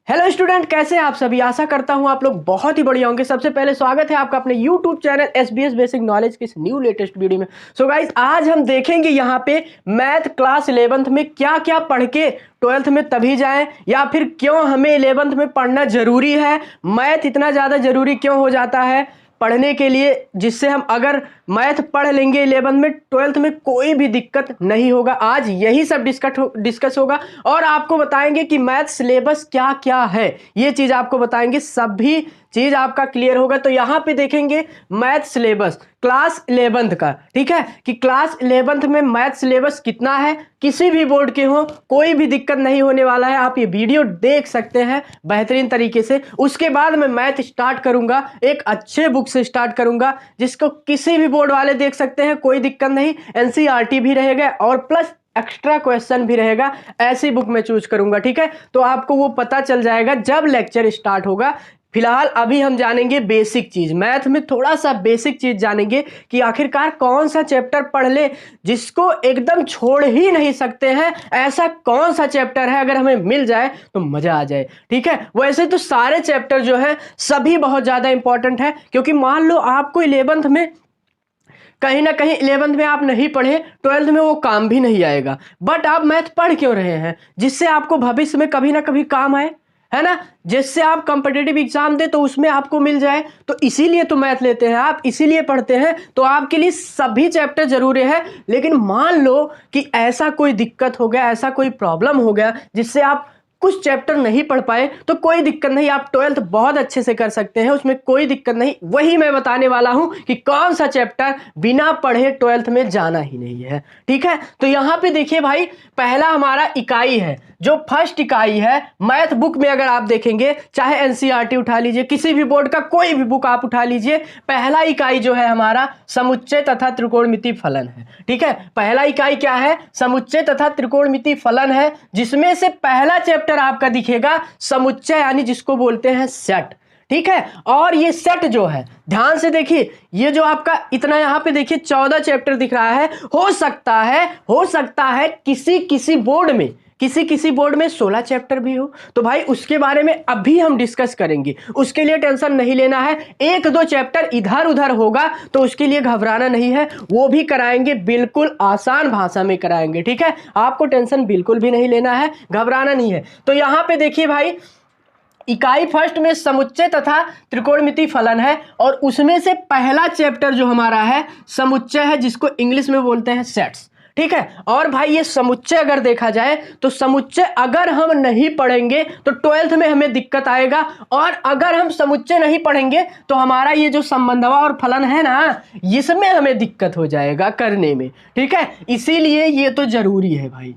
Hello student, कैसे हैं आप सभी। आशा करता हूं आप लोग बहुत ही बढ़िया होंगे। सबसे पहले स्वागत है आपका अपने YouTube channel SBS basic knowledge की इस न्यू लेटेस्ट वीडियो में। सो गाइस, आज हम देखेंगे यहाँ पे मैथ क्लास 11th में क्या क्या पढ़ के 12th में तभी जाएं, या फिर क्यों हमें 11th में पढ़ना जरूरी है, मैथ इतना ज़्यादा जरूरी क्यों हो जाता है पढ़ने के लिए, जिससे हम अगर मैथ पढ़ लेंगे 11th में 12th में कोई भी दिक्कत नहीं होगा। आज यही सब डिस्कस होगा और आपको बताएंगे कि मैथ सिलेबस क्या क्या है, ये चीज़ आपको बताएंगे, सभी चीज़ आपका क्लियर होगा। तो यहाँ पे देखेंगे मैथ सिलेबस क्लास 11th का, ठीक है, कि क्लास 11th में मैथ सिलेबस कितना है। किसी भी बोर्ड के हो कोई भी दिक्कत नहीं होने वाला है, आप ये वीडियो देख सकते हैं बेहतरीन तरीके से। उसके बाद मैं मैथ स्टार्ट करूंगा, एक अच्छे बुक से स्टार्ट करूंगा जिसको किसी भी बोर्ड वाले देख सकते हैं, कोई दिक्कत नहीं। NCERT भी रहेगा और प्लस एक्स्ट्रा क्वेश्चन भी रहेगा, ऐसी बुक में चूज करूंगा, ठीक है। तो आपको वो पता चल जाएगा जब लेक्चर स्टार्ट होगा। फिलहाल अभी हम जानेंगे बेसिक चीज, मैथ में थोड़ा सा बेसिक चीज जानेंगे कि आखिरकार कौन सा चैप्टर पढ़ ले जिसको एकदम छोड़ ही नहीं सकते हैं। ऐसा कौन सा चैप्टर है अगर हमें मिल जाए तो मजा आ जाए, ठीक है। वैसे तो सारे चैप्टर जो है सभी बहुत ज्यादा इंपॉर्टेंट है, क्योंकि मान लो आपको 11th में कहीं ना कहीं 11th में आप नहीं पढ़े, 12th में वो काम भी नहीं आएगा। बट आप मैथ पढ़ क्यों रहे हैं? जिससे आपको भविष्य में कभी ना कभी काम आए, है ना, जिससे आप कंपिटिटिव एग्जाम दे तो उसमें आपको मिल जाए। तो इसीलिए तो मैथ लेते हैं आप, इसीलिए पढ़ते हैं। तो आपके लिए सभी चैप्टर जरूरी है। लेकिन मान लो कि ऐसा कोई दिक्कत हो गया, ऐसा कोई प्रॉब्लम हो गया जिससे आप कुछ चैप्टर नहीं पढ़ पाए, तो कोई दिक्कत नहीं, आप 12th बहुत अच्छे से कर सकते हैं, उसमें कोई दिक्कत नहीं। वही मैं बताने वाला हूं कि कौन सा चैप्टर बिना पढ़े 12th में जाना ही नहीं है, ठीक है। तो यहां पे देखिए भाई, पहला हमारा इकाई है, जो फर्स्ट इकाई है मैथ बुक में। अगर आप देखेंगे, चाहे NCERT उठा लीजिए, किसी भी बोर्ड का कोई भी बुक आप उठा लीजिए, पहला इकाई जो है हमारा समुच्चय तथा त्रिकोणमिति फलन है, ठीक है। पहला इकाई क्या है? समुच्चय तथा त्रिकोणमिति फलन है, जिसमें से पहला चैप्टर आपका दिखेगा समुच्चय, यानी जिसको बोलते हैं सेट, ठीक है। और ये सेट जो है, ध्यान से देखिए, ये जो आपका इतना यहां पे देखिए 14 चैप्टर दिख रहा है। हो सकता है किसी बोर्ड में 16 चैप्टर भी हो, तो भाई उसके बारे में अभी हम डिस्कस करेंगे, उसके लिए टेंशन नहीं लेना है। एक दो चैप्टर इधर उधर होगा तो उसके लिए घबराना नहीं है, वो भी कराएंगे, बिल्कुल आसान भाषा में कराएंगे, ठीक है। आपको टेंशन बिल्कुल भी नहीं लेना है, घबराना नहीं है। तो यहां पे देखिए भाई, इकाई फर्स्ट में समुच्चय तथा त्रिकोणमिति फलन है, और उसमें से पहला चैप्टर जो हमारा है समुच्चय है, जिसको इंग्लिश में बोलते हैं सेट्स, ठीक है। और भाई ये समुच्चय अगर देखा जाए तो समुच्चय अगर हम नहीं पढ़ेंगे तो 12th में हमें दिक्कत आएगा, और अगर हम समुच्चय नहीं पढ़ेंगे तो हमारा ये जो संबंधवा और फलन है ना, इसमें हमें दिक्कत हो जाएगा करने में, ठीक है। इसीलिए ये तो जरूरी है भाई,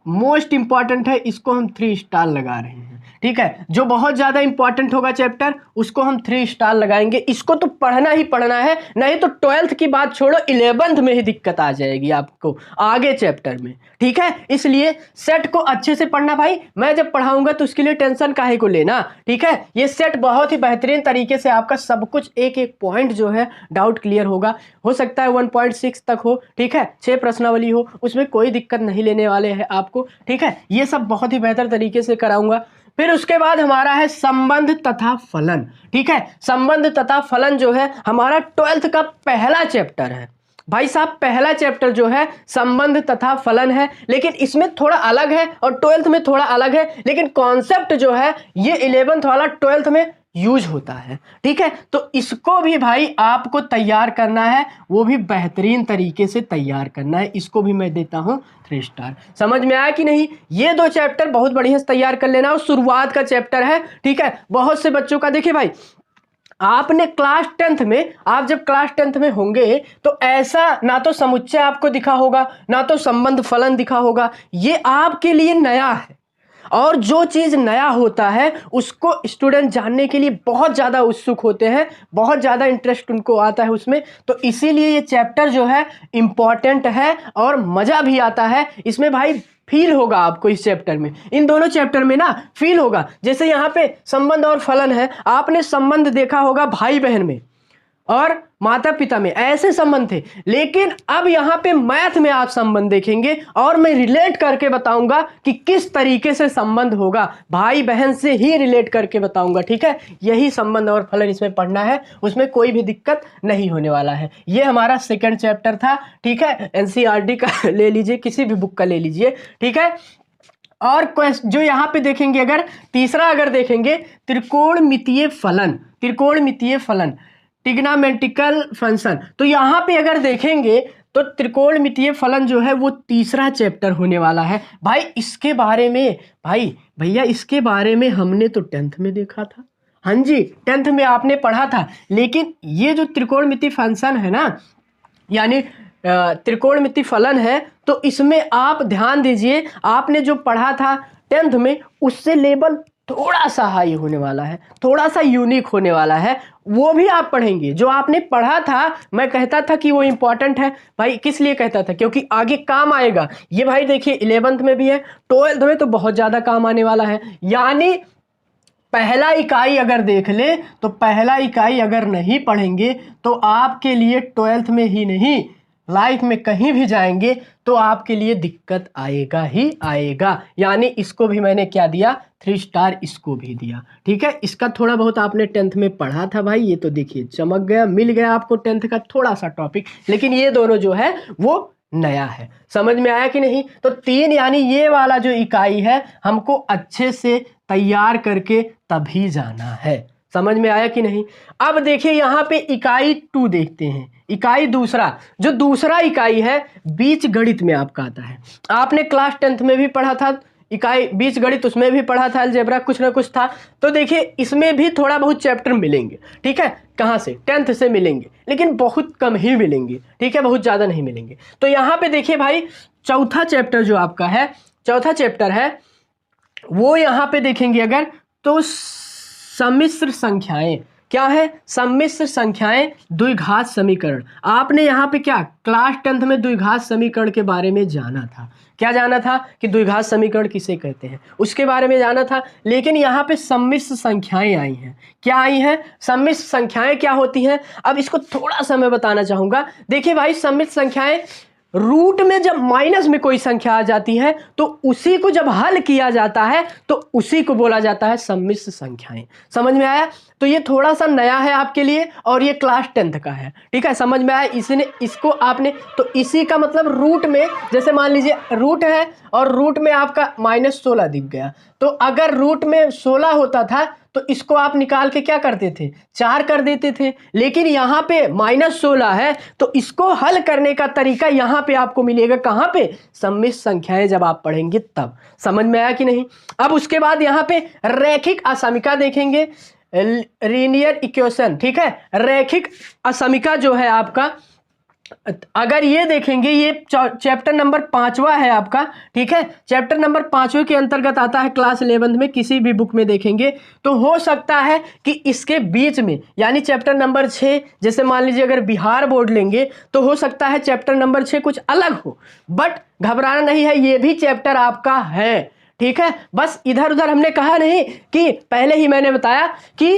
मोस्ट इंपॉर्टेंट है, इसको हम 3 स्टार लगा रहे हैं, ठीक है। जो बहुत ज्यादा इंपॉर्टेंट होगा चैप्टर, उसको हम 3 स्टार लगाएंगे। इसको तो पढ़ना ही पढ़ना है, नहीं तो 12th की बात छोड़ो, 11th में ही दिक्कत आ जाएगी आपको आगे चैप्टर में, ठीक है। इसलिए सेट को अच्छे से पढ़ना भाई, मैं जब पढ़ाऊंगा तो उसके लिए टेंशन काहे को लेना, ठीक है। ये सेट बहुत ही बेहतरीन तरीके से आपका सब कुछ एक एक पॉइंट जो है डाउट क्लियर होगा। हो सकता है 1.6 तक हो, ठीक है, 6 प्रश्नावली हो, उसमें कोई दिक्कत नहीं लेने वाले हैं आपको, ठीक है। ये सब बहुत ही बेहतर तरीके से कराऊंगा। फिर उसके बाद हमारा है संबंध तथा फलन, ठीक है। संबंध तथा फलन जो है हमारा 12th का पहला चैप्टर है भाई साहब। पहला चैप्टर जो है संबंध तथा फलन है, लेकिन इसमें थोड़ा अलग है और 12th में थोड़ा अलग है, लेकिन कॉन्सेप्ट जो है ये 11th वाला 12th में यूज होता है, ठीक है। तो इसको भी भाई आपको तैयार करना है, वो भी बेहतरीन तरीके से तैयार करना है। इसको भी मैं देता हूं 3 स्टार। समझ में आया कि नहीं? ये 2 चैप्टर बहुत बढ़िया से तैयार कर लेना, और शुरुआत का चैप्टर है, ठीक है। बहुत से बच्चों का देखिए भाई, आपने क्लास 10th में, आप जब क्लास 10th में होंगे तो ऐसा ना तो समुच्चय आपको दिखा होगा, ना तो संबंध फलन दिखा होगा। ये आपके लिए नया है, और जो चीज़ नया होता है उसको स्टूडेंट जानने के लिए बहुत ज़्यादा उत्सुक होते हैं, बहुत ज़्यादा इंटरेस्ट उनको आता है उसमें। तो इसीलिए ये चैप्टर जो है इम्पॉर्टेंट है और मज़ा भी आता है इसमें भाई। फील होगा आपको इस चैप्टर में, इन दोनों चैप्टर में ना फील होगा। जैसे यहाँ पे संबंध और फलन है, आपने संबंध देखा होगा भाई बहन में, और माता पिता में ऐसे संबंध थे, लेकिन अब यहाँ पे मैथ में आप संबंध देखेंगे और मैं रिलेट करके बताऊंगा कि किस तरीके से संबंध होगा, भाई बहन से ही रिलेट करके बताऊंगा, ठीक है। यही संबंध और फलन इसमें पढ़ना है, उसमें कोई भी दिक्कत नहीं होने वाला है। ये हमारा सेकंड चैप्टर था, ठीक है। एनसीईआरटी का ले लीजिए, किसी भी बुक का ले लीजिए, ठीक है। और जो यहाँ पे देखेंगे, अगर तीसरा अगर देखेंगे त्रिकोणमितीय फलन, त्रिकोणमितीय फलन, ट्रिग्नोमेट्रिकल फंक्शन, तो यहाँ पे अगर देखेंगे तो त्रिकोणमितीय फलन जो है वो तीसरा चैप्टर होने वाला है। भाई इसके बारे में, भाई भैया इसके बारे में हमने तो 10th में देखा था, हाँ जी 10th में आपने पढ़ा था। लेकिन ये जो त्रिकोणमितीय फंक्शन है ना, यानी त्रिकोणमितीय फलन है, तो इसमें आप ध्यान दीजिए, आपने जो पढ़ा था 10th में उससे लेवल थोड़ा सा हाई होने वाला है, थोड़ा सा यूनिक होने वाला है, वो भी आप पढ़ेंगे। जो आपने पढ़ा था, मैं कहता था कि वो इंपॉर्टेंट है भाई, किस लिए कहता था, क्योंकि आगे काम आएगा। ये भाई देखिए 11th में भी है, 12th में तो बहुत ज़्यादा काम आने वाला है। यानी पहला इकाई अगर देख ले तो पहला इकाई अगर नहीं पढ़ेंगे तो आपके लिए 12th में ही नहीं, लाइफ में कहीं भी जाएंगे तो आपके लिए दिक्कत आएगा ही आएगा। यानी इसको भी मैंने क्या दिया, 3 स्टार इसको भी दिया, ठीक है। इसका थोड़ा बहुत आपने 10th में पढ़ा था भाई, ये तो देखिए चमक गया, मिल गया आपको 10th का थोड़ा सा टॉपिक, लेकिन ये दोनों जो है वो नया है। समझ में आया कि नहीं? तो 3 यानी ये वाला जो इकाई है हमको अच्छे से तैयार करके तभी जाना है। समझ में आया कि नहीं? अब देखिए यहाँ पे इकाई 2 देखते हैं, इकाई दूसरा, जो दूसरा इकाई है बीज गणित में आपका आता है। आपने क्लास 10th में भी पढ़ा था इकाई बीज गणित, उसमें भी पढ़ा था, अलजेब्रा कुछ ना कुछ था। तो देखिए इसमें भी थोड़ा बहुत चैप्टर मिलेंगे, ठीक है। कहाँ से? 10th से मिलेंगे, लेकिन बहुत कम ही मिलेंगे, ठीक है, बहुत ज़्यादा नहीं मिलेंगे। तो यहाँ पे देखिए भाई चौथा चैप्टर जो आपका है, चौथा चैप्टर है वो यहाँ पे देखेंगे अगर तो सम्मिश्र संख्याएं, क्या है? सम्मिश्र संख्याएं, द्विघात समीकरण। आपने यहाँ पे क्या क्लास 10th में द्विघात समीकरण के बारे में जाना था, क्या जाना था कि द्विघात समीकरण किसे कहते हैं, उसके बारे में जाना था। लेकिन यहाँ पे सम्मिश्र संख्याएं आई हैं, क्या आई हैं? सम्मिश्र संख्याएं क्या होती हैं, अब इसको थोड़ा सा मैं बताना चाहूँगा। देखिए भाई सम्मिश्र संख्याएं, रूट में जब माइनस में कोई संख्या आ जाती है तो उसी को जब हल किया जाता है तो उसी को बोला जाता है सम्मिश्र संख्याएं। समझ में आया? तो ये थोड़ा सा नया है आपके लिए और ये क्लास 10th का है, ठीक है। समझ में आया? इसने इसको आपने, तो इसी का मतलब रूट में, जैसे मान लीजिए रूट है और रूट में आपका -16 दिख गया, तो अगर रूट में 16 होता था तो इसको आप निकाल के क्या करते थे, 4 कर देते थे। लेकिन यहाँ पे -16 है तो इसको हल करने का तरीका यहाँ पे आपको मिलेगा, कहाँ पे? सम्मिश्र संख्याएं जब आप पढ़ेंगे तब। समझ में आया कि नहीं? अब उसके बाद यहाँ पे रैखिक असमीका देखेंगे, लीनियर इक्वेशन, ठीक है। रैखिक असमीका जो है आपका, अगर ये देखेंगे, ये चैप्टर नंबर 5वां है आपका, ठीक है। चैप्टर नंबर 5वें के अंतर्गत आता है क्लास 11th में, किसी भी बुक में देखेंगे तो हो सकता है कि इसके बीच में, यानी चैप्टर नंबर 6, जैसे मान लीजिए अगर बिहार बोर्ड लेंगे तो हो सकता है चैप्टर नंबर 6 कुछ अलग हो, बट घबराना नहीं है, ये भी चैप्टर आपका है, ठीक है। बस इधर उधर हमने कहा नहीं, कि पहले ही मैंने बताया कि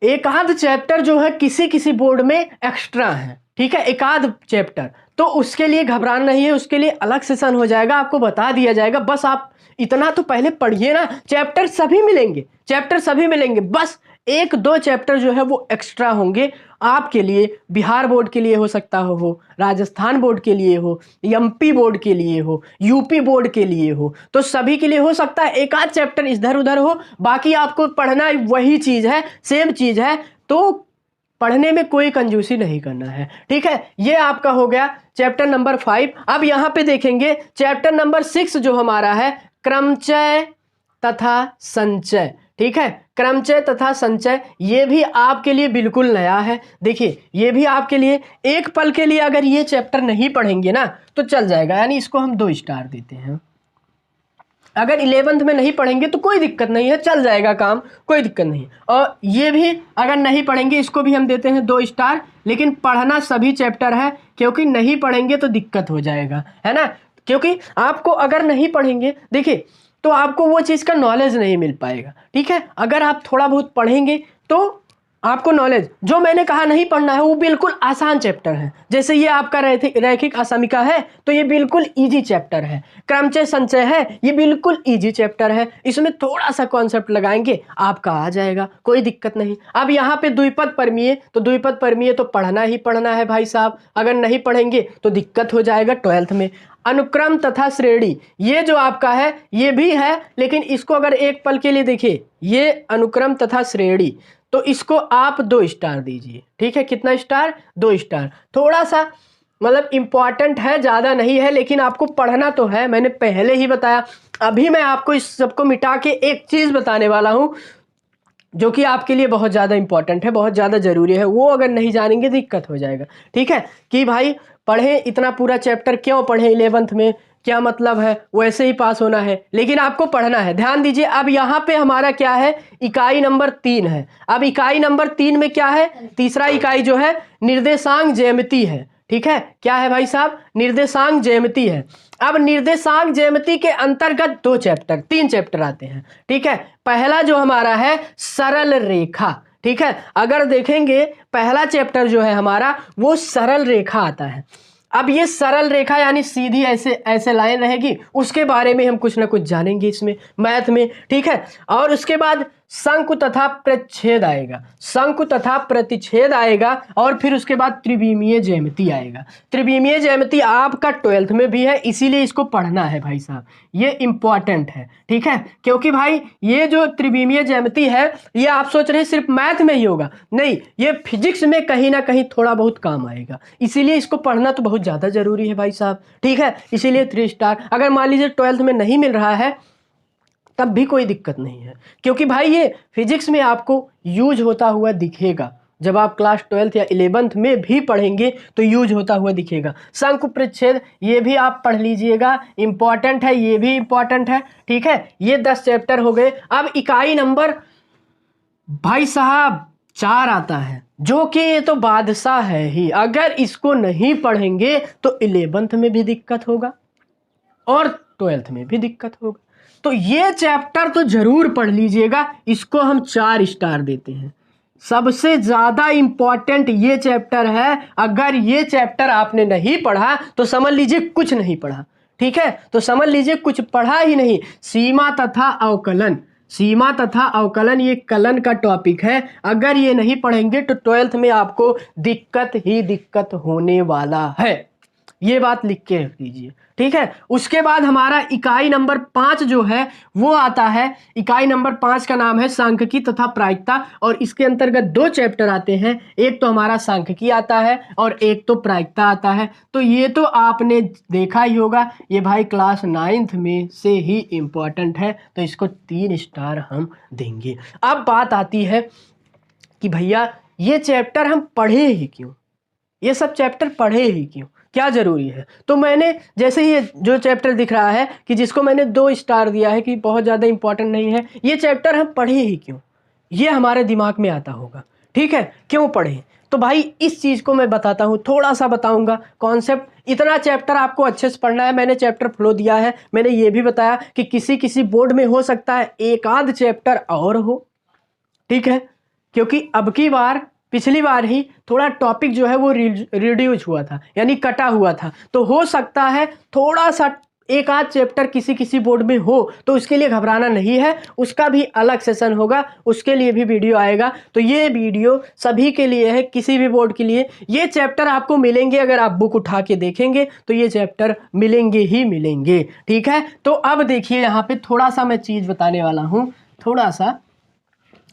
एक आध चैप्टर जो है किसी किसी बोर्ड में एक्स्ट्रा है, ठीक है, एक आध चैप्टर, तो उसके लिए घबराना नहीं है, उसके लिए अलग सेशन हो जाएगा, आपको बता दिया जाएगा। बस आप इतना तो पहले पढ़िए ना, चैप्टर सभी मिलेंगे, चैप्टर सभी मिलेंगे, बस 1-2 चैप्टर जो है वो एक्स्ट्रा होंगे आपके लिए। बिहार बोर्ड के लिए हो सकता हो, राजस्थान बोर्ड के लिए हो, एमपी बोर्ड के लिए हो, यूपी बोर्ड के लिए हो, तो सभी के लिए हो सकता है एक आध चैप्टर इधर उधर हो, बाकी आपको पढ़ना वही चीज़ है, सेम चीज़ है, तो पढ़ने में कोई कंजूसी नहीं करना है, ठीक है। ये आपका हो गया चैप्टर नंबर 5। अब यहाँ पे देखेंगे चैप्टर नंबर 6 जो हमारा है, क्रमचय तथा संचय, ठीक है। क्रमचय तथा संचय, ये भी आपके लिए बिल्कुल नया है। देखिए ये भी आपके लिए, एक पल के लिए अगर ये चैप्टर नहीं पढ़ेंगे ना तो चल जाएगा, यानी इसको हम 2 स्टार देते हैं। अगर 11th में नहीं पढ़ेंगे तो कोई दिक्कत नहीं है, चल जाएगा काम, कोई दिक्कत नहीं। और ये भी अगर नहीं पढ़ेंगे, इसको भी हम देते हैं 2 स्टार। लेकिन पढ़ना सभी चैप्टर है, क्योंकि नहीं पढ़ेंगे तो दिक्कत हो जाएगा, है ना। क्योंकि आपको अगर नहीं पढ़ेंगे, देखिए, तो आपको वो चीज़ का नॉलेज नहीं मिल पाएगा, ठीक है। अगर आप थोड़ा बहुत पढ़ेंगे तो आपको नॉलेज जो मैंने कहा नहीं पढ़ना है वो बिल्कुल आसान चैप्टर है। जैसे ये आपका रैखिक असमीका है तो ये बिल्कुल इजी चैप्टर है। क्रमचय संचय है ये बिल्कुल इजी चैप्टर है। इसमें थोड़ा सा कॉन्सेप्ट लगाएंगे आपका आ जाएगा, कोई दिक्कत नहीं। अब यहाँ पे द्विपद परमीय, तो द्विपद परमीय तो पढ़ना ही पढ़ना है भाई साहब, अगर नहीं पढ़ेंगे तो दिक्कत हो जाएगा 12th में। अनुक्रम तथा श्रेणी ये जो आपका है ये भी है, लेकिन इसको अगर एक पल के लिए देखिए, ये अनुक्रम तथा श्रेणी तो इसको आप 2 स्टार दीजिए। ठीक है, कितना स्टार? 2 स्टार। थोड़ा सा मतलब इंपॉर्टेंट है, ज़्यादा नहीं है, लेकिन आपको पढ़ना तो है, मैंने पहले ही बताया। अभी मैं आपको इस सबको मिटा के एक चीज़ बताने वाला हूँ जो कि आपके लिए बहुत ज़्यादा इंपॉर्टेंट है, बहुत ज़्यादा ज़रूरी है। वो अगर नहीं जानेंगे दिक्कत हो जाएगा। ठीक है कि भाई पढ़ें, इतना पूरा चैप्टर क्यों पढ़ें 11th में, क्या मतलब है? वैसे ही पास होना है, लेकिन आपको पढ़ना है। ध्यान दीजिए, अब यहाँ पे हमारा क्या है? इकाई नंबर 3 है। अब इकाई नंबर 3 में क्या है? तीसरा इकाई जो है निर्देशांक ज्यामिति है। ठीक है, क्या है भाई साहब? निर्देशांक ज्यामिति है। अब निर्देशांक ज्यामिति के अंतर्गत 3 चैप्टर आते हैं। ठीक है, पहला जो हमारा है सरल रेखा। ठीक है, अगर देखेंगे पहला चैप्टर जो है हमारा वो सरल रेखा आता है। अब ये सरल रेखा यानी सीधी ऐसे ऐसे लाइन रहेगी, उसके बारे में हम कुछ ना कुछ जानेंगे इसमें मैथ में। ठीक है, और उसके बाद शंकु तथा प्रतिच्छेद आएगा, शंकु तथा प्रतिच्छेद आएगा, और फिर उसके बाद त्रिविमीय ज्यामिति आएगा। त्रिविमीय ज्यामिति आपका 12th में भी है, इसीलिए इसको पढ़ना है भाई साहब, ये इंपॉर्टेंट है। ठीक है, क्योंकि भाई ये जो त्रिविमीय ज्यामिति है ये आप सोच रहे हैं सिर्फ मैथ में ही होगा, नहीं, ये फिजिक्स में कहीं ना कहीं थोड़ा बहुत काम आएगा, इसीलिए इसको पढ़ना तो बहुत ज़्यादा जरूरी है भाई साहब। ठीक है, इसीलिए 3 स्टार। अगर मान लीजिए 12th में नहीं मिल रहा है तब भी कोई दिक्कत नहीं है, क्योंकि भाई ये फिजिक्स में आपको यूज होता हुआ दिखेगा। जब आप क्लास 12th या 11th में भी पढ़ेंगे तो यूज होता हुआ दिखेगा। शंकु परिच्छेद ये भी आप पढ़ लीजिएगा, इंपॉर्टेंट है, ये भी इंपॉर्टेंट है। ठीक है, ये 10 चैप्टर हो गए। अब इकाई नंबर भाई साहब 4 आता है, जो कि ये तो बादशाह है ही। अगर इसको नहीं पढ़ेंगे तो 11th में भी दिक्कत होगा और 12th में भी दिक्कत होगा। तो ये चैप्टर तो जरूर पढ़ लीजिएगा, इसको हम 4 स्टार देते हैं। सबसे ज्यादा इंपॉर्टेंट ये चैप्टर है। अगर ये चैप्टर आपने नहीं पढ़ा तो समझ लीजिए कुछ नहीं पढ़ा। ठीक है, तो समझ लीजिए कुछ पढ़ा ही नहीं। सीमा तथा अवकलन, सीमा तथा अवकलन ये कलन का टॉपिक है। अगर ये नहीं पढ़ेंगे तो 12th में आपको दिक्कत ही दिक्कत होने वाला है, ये बात लिख के रख लीजिए। ठीक है, उसके बाद हमारा इकाई नंबर 5 जो है वो आता है। इकाई नंबर 5 का नाम है सांख्यिकी तथा प्रायिकता, और इसके अंतर्गत 2 चैप्टर आते हैं। एक तो हमारा सांख्यिकी आता है और एक तो प्रायिकता आता है। तो ये तो आपने देखा ही होगा, ये भाई क्लास 9th में से ही इम्पोर्टेंट है, तो इसको 3 स्टार हम देंगे। अब बात आती है कि भैया ये चैप्टर हम पढ़े ही क्यों, ये सब चैप्टर पढ़े ही क्यों, क्या जरूरी है? तो मैंने जैसे ही ये जो चैप्टर दिख रहा है कि जिसको मैंने 2 स्टार दिया है कि बहुत ज़्यादा इंपॉर्टेंट नहीं है, ये चैप्टर हम पढ़े ही क्यों, ये हमारे दिमाग में आता होगा। ठीक है, क्यों पढ़े? तो भाई इस चीज़ को मैं बताता हूँ, थोड़ा सा बताऊँगा कॉन्सेप्ट। इतना चैप्टर आपको अच्छे से पढ़ना है, मैंने चैप्टर फ्लो दिया है। मैंने ये भी बताया कि किसी किसी बोर्ड में हो सकता है एक आध चैप्टर और हो। ठीक है, क्योंकि अब की बार पिछली बार ही थोड़ा टॉपिक जो है वो रिड्यूस हुआ था, यानी कटा हुआ था, तो हो सकता है थोड़ा सा एक आध चैप्टर किसी किसी बोर्ड में हो, तो उसके लिए घबराना नहीं है, उसका भी अलग सेशन होगा, उसके लिए भी वीडियो आएगा। तो ये वीडियो सभी के लिए है, किसी भी बोर्ड के लिए ये चैप्टर आपको मिलेंगे। अगर आप बुक उठा के देखेंगे तो ये चैप्टर मिलेंगे ही मिलेंगे। ठीक है, तो अब देखिए यहाँ पे थोड़ा सा मैं चीज़ बताने वाला हूँ, थोड़ा सा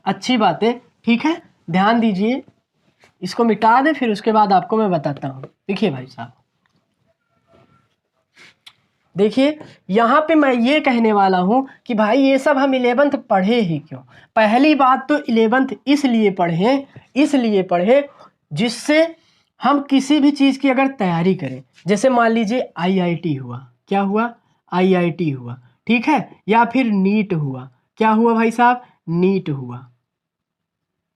अच्छी बातें। ठीक है, ध्यान दीजिए, इसको मिटा दे, फिर उसके बाद आपको मैं बताता हूँ। देखिए भाई साहब, देखिए यहाँ पे मैं ये कहने वाला हूँ कि भाई ये सब हम 11th पढ़े ही क्यों। पहली बात तो 11th इसलिए पढ़े जिससे हम किसी भी चीज़ की अगर तैयारी करें, जैसे मान लीजिए IIT हुआ, क्या हुआ? IIT हुआ। ठीक है, या फिर नीट हुआ, क्या हुआ भाई साहब? नीट हुआ,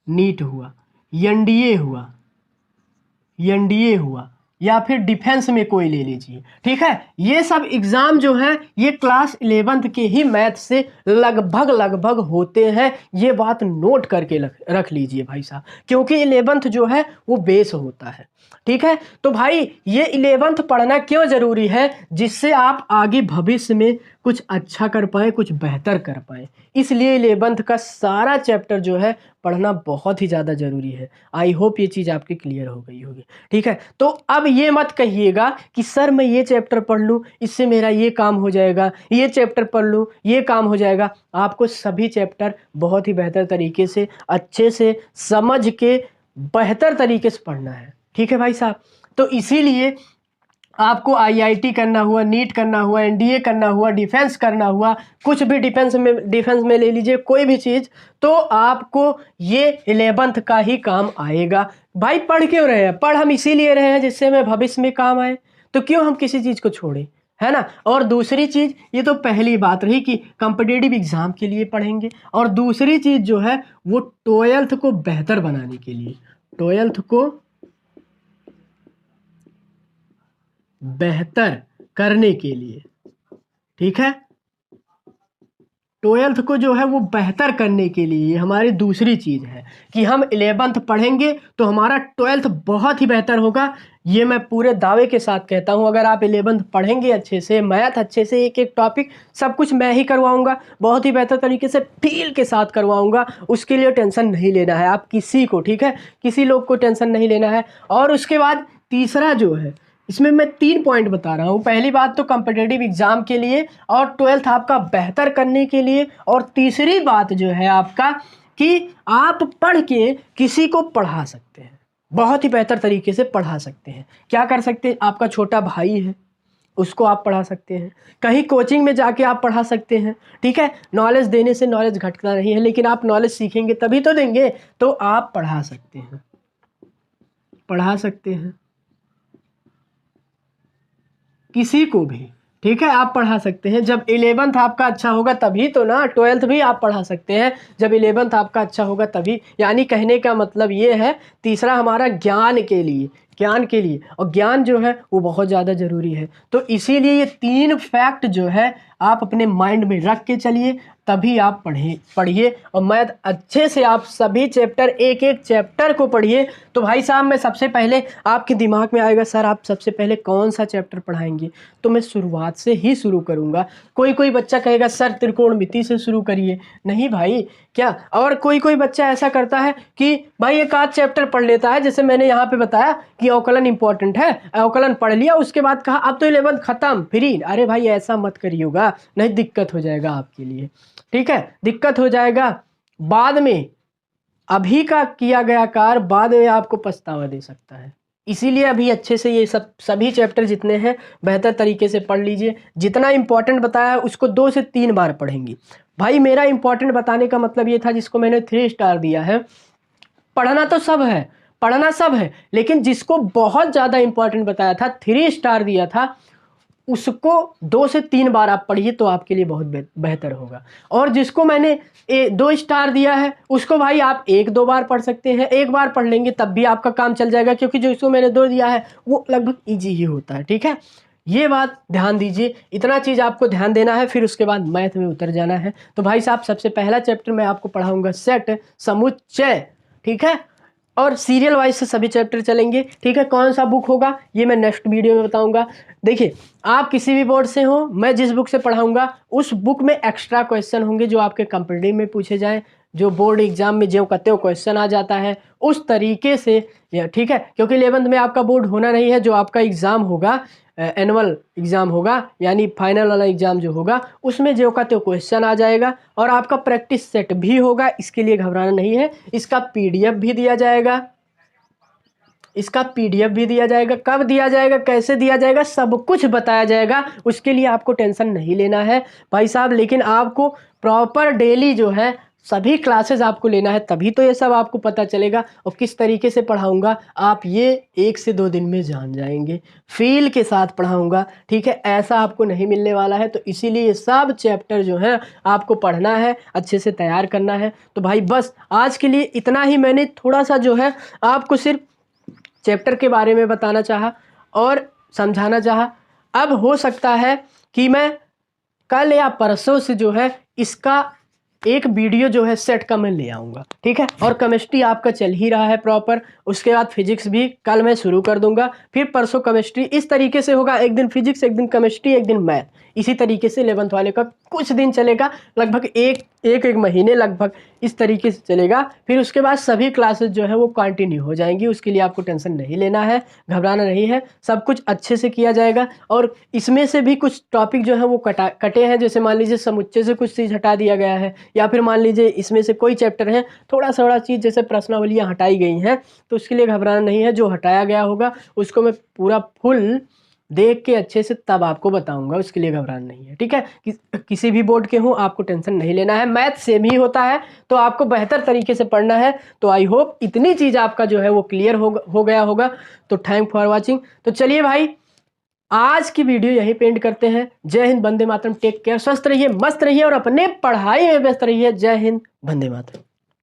नीट हुआ, एनडीए हुआ, एनडीए हुआ, या फिर डिफेंस में कोई ले लीजिए, ठीक है। ये सब एग्जाम जो है ये क्लास 11th के ही मैथ से लगभग लगभग होते हैं। ये बात नोट करके रख लीजिए भाई साहब, क्योंकि 11th जो है वो बेस होता है, ठीक है। तो भाई ये 11th पढ़ना क्यों ज़रूरी है, जिससे आप आगे भविष्य में कुछ अच्छा कर पाएँ, कुछ बेहतर कर पाएँ। इसलिए 11th का सारा चैप्टर जो है पढ़ना बहुत ही ज़्यादा ज़रूरी है। आई होप ये चीज़ आपकी क्लियर हो गई होगी, ठीक है। तो अब ये मत कहिएगा कि सर मैं ये चैप्टर पढ़ लूँ इससे मेरा ये काम हो जाएगा, ये चैप्टर पढ़ लूँ ये काम हो जाएगा। आपको सभी चैप्टर बहुत ही बेहतर तरीके से, अच्छे से समझ के बेहतर तरीके से पढ़ना है, ठीक है भाई साहब। तो इसीलिए आपको आईआईटी करना हुआ, नीट करना हुआ, एनडीए करना हुआ, डिफेंस करना हुआ, कुछ भी डिफेंस में ले लीजिए कोई भी चीज़, तो आपको ये 11th का ही काम आएगा। भाई पढ़ क्यों रहे हैं? पढ़ हम इसीलिए रहे हैं जिससे हमें भविष्य में काम आए, तो क्यों हम किसी चीज़ को छोड़ें, है ना। और दूसरी चीज़, ये तो पहली बात रही कि कॉम्पिटिटिव एग्ज़ाम के लिए पढ़ेंगे, और दूसरी चीज़ जो है वो 12th को बेहतर बनाने के लिए, 12th को बेहतर करने के लिए, ठीक है। 12th को जो है वो बेहतर करने के लिए हमारी दूसरी चीज़ है कि हम 11th पढ़ेंगे तो हमारा 12th बहुत ही बेहतर होगा। ये मैं पूरे दावे के साथ कहता हूँ। अगर आप 11th पढ़ेंगे अच्छे से, मैथ अच्छे से, एक एक टॉपिक सब कुछ मैं ही करवाऊँगा, बहुत ही बेहतर तरीके से फील के साथ करवाऊँगा। उसके लिए टेंशन नहीं लेना है आप किसी को, ठीक है, किसी लोग को टेंशन नहीं लेना है। और उसके बाद तीसरा जो है, इसमें मैं 3 पॉइंट बता रहा हूँ। पहली बात तो कॉम्पिटिटिव एग्ज़ाम के लिए, और 12th आपका बेहतर करने के लिए, और तीसरी बात जो है आपका कि आप पढ़ के किसी को पढ़ा सकते हैं, बहुत ही बेहतर तरीके से पढ़ा सकते हैं। क्या कर सकते हैं? आपका छोटा भाई है उसको आप पढ़ा सकते हैं, कहीं कोचिंग में जाके आप पढ़ा सकते हैं, ठीक है। नॉलेज देने से नॉलेज घटता नहीं है, लेकिन आप नॉलेज सीखेंगे तभी तो देंगे। तो आप पढ़ा सकते हैं, पढ़ा सकते हैं किसी को भी, ठीक है, आप पढ़ा सकते हैं। जब 11th आपका अच्छा होगा तभी तो ना, 12th भी आप पढ़ा सकते हैं जब 11th आपका अच्छा होगा तभी। यानी कहने का मतलब ये है, तीसरा हमारा ज्ञान के लिए, ज्ञान के लिए, और ज्ञान जो है वो बहुत ज़्यादा ज़रूरी है। तो इसीलिए ये 3 फैक्ट जो है आप अपने माइंड में रख के चलिए, तभी आप पढ़िए। और मैथ अच्छे से आप सभी चैप्टर, एक एक चैप्टर को पढ़िए। तो भाई साहब मैं सबसे पहले, आपके दिमाग में आएगा सर आप सबसे पहले कौन सा चैप्टर पढ़ाएंगे, तो मैं शुरुआत से ही शुरू करूंगा। कोई बच्चा कहेगा सर त्रिकोणमिति से शुरू करिए, नहीं भाई क्या। और कोई बच्चा ऐसा करता है कि भाई एक आध चैप्टर पढ़ लेता है, जैसे मैंने यहाँ पे बताया कि अवकलन इंपॉर्टेंट है, अवकलन पढ़ लिया, उसके बाद कहा अब तो 11th खत्म फ्री। अरे भाई ऐसा मत करिएगा, नहीं दिक्कत हो जाएगा आपके लिए, ठीक है, दिक्कत हो जाएगा बाद में। अभी का किया गया कार्य बाद में आपको पछतावा दे सकता है। इसीलिए अभी अच्छे से ये सभी चैप्टर जितने हैं बेहतर तरीके से पढ़ लीजिए। जितना इंपॉर्टेंट बताया है उसको 2 से 3 बार पढ़ेंगे। भाई मेरा इंपॉर्टेंट बताने का मतलब ये था, जिसको मैंने 3 स्टार दिया है, पढ़ना तो सब है, पढ़ना सब है, लेकिन जिसको बहुत ज़्यादा इंपॉर्टेंट बताया था, 3 स्टार दिया था, उसको 2 से 3 बार आप पढ़िए तो आपके लिए बहुत बेहतर होगा। और जिसको मैंने 2 स्टार दिया है उसको भाई आप 1-2 बार पढ़ सकते हैं, 1 बार पढ़ लेंगे तब भी आपका काम चल जाएगा, क्योंकि जो इसको मैंने 2 दिया है वो लगभग ईजी ही होता है, ठीक है। ये बात ध्यान दीजिए, इतना चीज़ आपको ध्यान देना है, फिर उसके बाद मैथ में उतर जाना है। तो भाई साहब सबसे पहला चैप्टर मैं आपको पढ़ाऊँगा सेट समुच्चय, ठीक है, और सीरियल वाइज से सभी चैप्टर चलेंगे, ठीक है। कौन सा बुक होगा ये मैं नेक्स्ट वीडियो में बताऊंगा। देखिए आप किसी भी बोर्ड से हो, मैं जिस बुक से पढ़ाऊंगा उस बुक में एक्स्ट्रा क्वेश्चन होंगे जो आपके कॉम्पिटिटिव में पूछे जाएं, जो बोर्ड एग्जाम में जो कहते हो क्वेश्चन आ जाता है उस तरीके से, ठीक है। क्योंकि 11th में आपका बोर्ड होना नहीं है, जो आपका एग्ज़ाम होगा एनुअल एग्ज़ाम होगा, यानी फाइनल वाला एग्ज़ाम जो होगा उसमें जो का तो क्वेश्चन आ जाएगा, और आपका प्रैक्टिस सेट भी होगा। इसके लिए घबराना नहीं है, इसका पीडीएफ भी दिया जाएगा, इसका पीडीएफ भी दिया जाएगा। कब दिया जाएगा, कैसे दिया जाएगा, सब कुछ बताया जाएगा, उसके लिए आपको टेंशन नहीं लेना है भाई साहब। लेकिन आपको प्रॉपर डेली जो है सभी क्लासेस आपको लेना है, तभी तो ये सब आपको पता चलेगा। और किस तरीके से पढ़ाऊंगा आप ये 1 से 2 दिन में जान जाएंगे, फील के साथ पढ़ाऊंगा, ठीक है। ऐसा आपको नहीं मिलने वाला है, तो इसीलिए ये सब चैप्टर जो है आपको पढ़ना है, अच्छे से तैयार करना है। तो भाई बस आज के लिए इतना ही, मैंने थोड़ा सा जो है आपको सिर्फ चैप्टर के बारे में बताना चाहा। और समझाना चाहा। अब हो सकता है कि मैं कल या परसों से जो है इसका एक वीडियो जो है सेट का मैं ले आऊँगा, ठीक है। और केमिस्ट्री आपका चल ही रहा है प्रॉपर, उसके बाद फिजिक्स भी कल मैं शुरू कर दूंगा, फिर परसों केमिस्ट्री, इस तरीके से होगा। एक दिन फिजिक्स, एक दिन केमिस्ट्री, एक दिन मैथ, इसी तरीके से 11th वाले का कुछ दिन चलेगा, लगभग एक महीने लगभग इस तरीके से चलेगा। फिर उसके बाद सभी क्लासेस जो है वो कंटिन्यू हो जाएंगी। उसके लिए आपको टेंशन नहीं लेना है, घबराना नहीं है, सब कुछ अच्छे से किया जाएगा। और इसमें से भी कुछ टॉपिक जो है वो कटे हैं, जैसे मान लीजिए समुच्चय से कुछ चीज़ हटा दिया गया है, या फिर मान लीजिए इसमें से कोई चैप्टर है थोड़ा चीज़ जैसे प्रश्नावलियाँ हटाई गई हैं, तो उसके लिए घबराना नहीं है। जो हटाया गया होगा उसको मैं पूरा फुल देख के अच्छे से तब आपको बताऊंगा, उसके लिए घबराना नहीं है, ठीक है। किसी भी बोर्ड के हो आपको टेंशन नहीं लेना है, मैथ सेम ही होता है, तो आपको बेहतर तरीके से पढ़ना है। तो आई होप इतनी चीज़ आपका जो है वो क्लियर हो गया होगा। तो थैंक फॉर वॉचिंग। तो चलिए भाई, आज की वीडियो यहीं पे एंड करते हैं। जय हिंद, वंदे मातरम, टेक केयर, स्वस्थ रहिए, मस्त रहिए और अपने पढ़ाई में व्यस्त रहिए। जय हिंद, वंदे मातरम।